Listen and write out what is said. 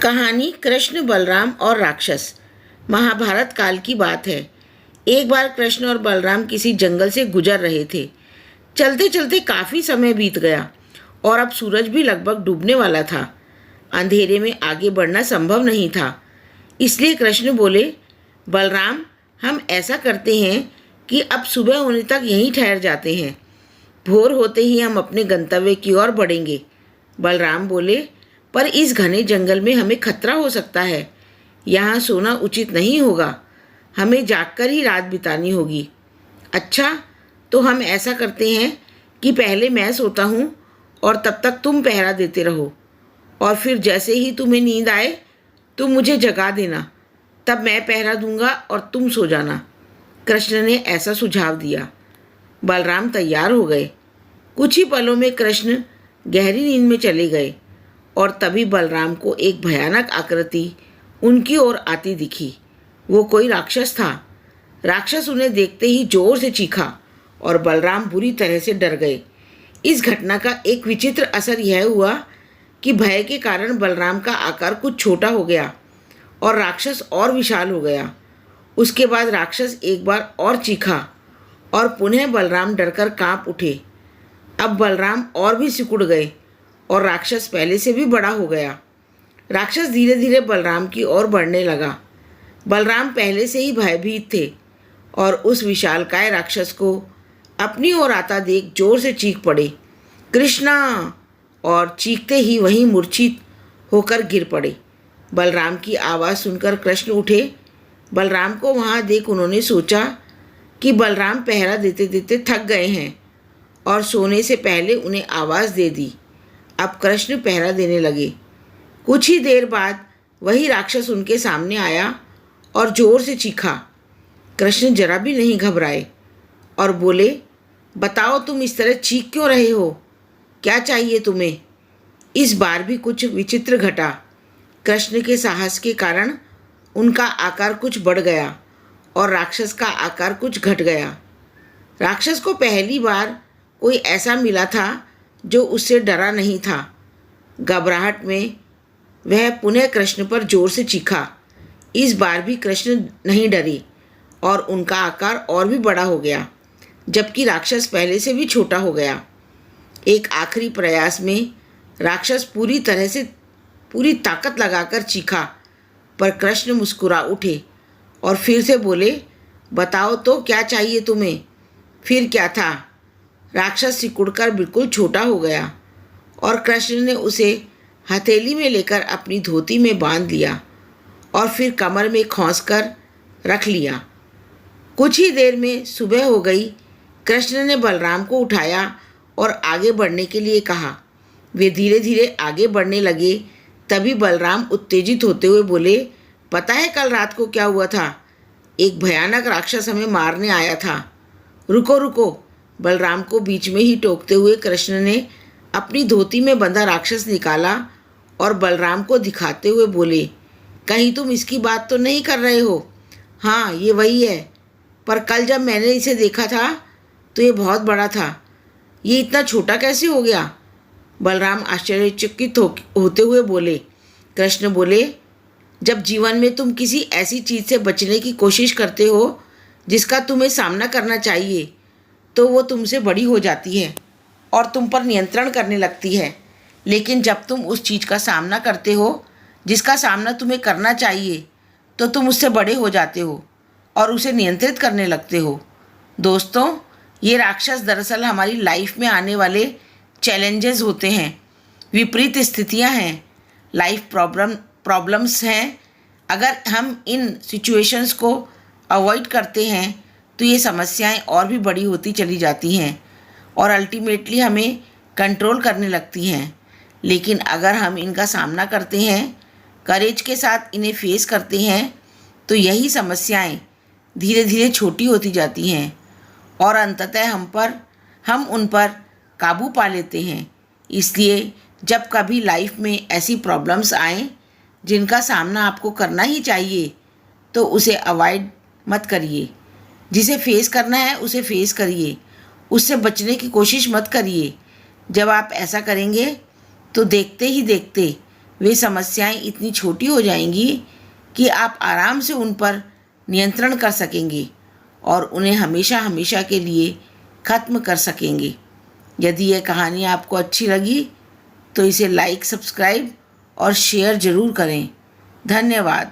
कहानी कृष्ण, बलराम और राक्षस। महाभारत काल की बात है। एक बार कृष्ण और बलराम किसी जंगल से गुजर रहे थे। चलते चलते काफ़ी समय बीत गया और अब सूरज भी लगभग डूबने वाला था। अंधेरे में आगे बढ़ना संभव नहीं था। इसलिए कृष्ण बोले, बलराम, हम ऐसा करते हैं कि अब सुबह होने तक यहीं ठहर जाते हैं। भोर होते ही हम अपने गंतव्य की ओर बढ़ेंगे। बलराम बोले, पर इस घने जंगल में हमें खतरा हो सकता है। यहाँ सोना उचित नहीं होगा। हमें जागकर ही रात बितानी होगी। अच्छा, तो हम ऐसा करते हैं कि पहले मैं सोता हूँ और तब तक तुम पहरा देते रहो, और फिर जैसे ही तुम्हें नींद आए तुम मुझे जगा देना। तब मैं पहरा दूंगा और तुम सो जाना। कृष्ण ने ऐसा सुझाव दिया। बलराम तैयार हो गए। कुछ ही पलों में कृष्ण गहरी नींद में चले गए और तभी बलराम को एक भयानक आकृति उनकी ओर आती दिखी। वो कोई राक्षस था। राक्षस उन्हें देखते ही जोर से चीखा और बलराम बुरी तरह से डर गए। इस घटना का एक विचित्र असर यह हुआ कि भय के कारण बलराम का आकार कुछ छोटा हो गया और राक्षस और विशाल हो गया। उसके बाद राक्षस एक बार और चीखा और पुनः बलराम डरकर कांप उठे। अब बलराम और भी सिकुड़ गए और राक्षस पहले से भी बड़ा हो गया। राक्षस धीरे धीरे बलराम की ओर बढ़ने लगा। बलराम पहले से ही भयभीत थे और उस विशालकाय राक्षस को अपनी ओर आता देख जोर से चीख पड़े, कृष्णा! और चीखते ही वहीं मूर्छित होकर गिर पड़े। बलराम की आवाज़ सुनकर कृष्ण उठे। बलराम को वहाँ देख उन्होंने सोचा कि बलराम पहरा देते देते थक गए हैं और सोने से पहले उन्हें आवाज़ दे दी। अब कृष्ण पहरा देने लगे। कुछ ही देर बाद वही राक्षस उनके सामने आया और जोर से चीखा। कृष्ण जरा भी नहीं घबराए और बोले, बताओ, तुम इस तरह चीख क्यों रहे हो? क्या चाहिए तुम्हें? इस बार भी कुछ विचित्र घटा। कृष्ण के साहस के कारण उनका आकार कुछ बढ़ गया और राक्षस का आकार कुछ घट गया। राक्षस को पहली बार कोई ऐसा मिला था जो उससे डरा नहीं था। घबराहट में वह पुनः कृष्ण पर जोर से चीखा। इस बार भी कृष्ण नहीं डरे और उनका आकार और भी बड़ा हो गया, जबकि राक्षस पहले से भी छोटा हो गया। एक आखिरी प्रयास में राक्षस पूरी ताकत लगाकर चीखा, पर कृष्ण मुस्कुरा उठे और फिर से बोले, बताओ तो, क्या चाहिए तुम्हें? फिर क्या था? राक्षस सिकुड़कर बिल्कुल छोटा हो गया और कृष्ण ने उसे हथेली में लेकर अपनी धोती में बांध लिया और फिर कमर में खौंस कर रख लिया। कुछ ही देर में सुबह हो गई। कृष्ण ने बलराम को उठाया और आगे बढ़ने के लिए कहा। वे धीरे धीरे आगे बढ़ने लगे। तभी बलराम उत्तेजित होते हुए बोले, पता है कल रात को क्या हुआ था? एक भयानक राक्षस हमें मारने आया था। रुको रुको! बलराम को बीच में ही टोकते हुए कृष्ण ने अपनी धोती में बंधा राक्षस निकाला और बलराम को दिखाते हुए बोले, कहीं तुम इसकी बात तो नहीं कर रहे हो? हाँ, ये वही है, पर कल जब मैंने इसे देखा था तो ये बहुत बड़ा था। ये इतना छोटा कैसे हो गया? बलराम आश्चर्यचकित होते हुए बोले। कृष्ण बोले, जब जीवन में तुम किसी ऐसी चीज़ से बचने की कोशिश करते हो जिसका तुम्हें सामना करना चाहिए, तो वो तुमसे बड़ी हो जाती है और तुम पर नियंत्रण करने लगती है। लेकिन जब तुम उस चीज़ का सामना करते हो जिसका सामना तुम्हें करना चाहिए, तो तुम उससे बड़े हो जाते हो और उसे नियंत्रित करने लगते हो। दोस्तों, ये राक्षस दरअसल हमारी लाइफ में आने वाले चैलेंजेस होते हैं, विपरीत स्थितियां हैं, लाइफ प्रॉब्लम्स हैं। अगर हम इन सिचुएशंस को अवॉइड करते हैं तो ये समस्याएं और भी बड़ी होती चली जाती हैं और अल्टीमेटली हमें कंट्रोल करने लगती हैं। लेकिन अगर हम इनका सामना करते हैं, करेज के साथ इन्हें फेस करते हैं, तो यही समस्याएं धीरे धीरे छोटी होती जाती हैं और अंततः हम उन पर काबू पा लेते हैं। इसलिए जब कभी लाइफ में ऐसी प्रॉब्लम्स आएँ जिनका सामना आपको करना ही चाहिए, तो उसे अवॉइड मत करिए। जिसे फेस करना है उसे फेस करिए, उससे बचने की कोशिश मत करिए। जब आप ऐसा करेंगे तो देखते ही देखते वे समस्याएं इतनी छोटी हो जाएंगी कि आप आराम से उन पर नियंत्रण कर सकेंगे और उन्हें हमेशा हमेशा के लिए ख़त्म कर सकेंगे। यदि यह कहानी आपको अच्छी लगी तो इसे लाइक, सब्सक्राइब और शेयर ज़रूर करें। धन्यवाद।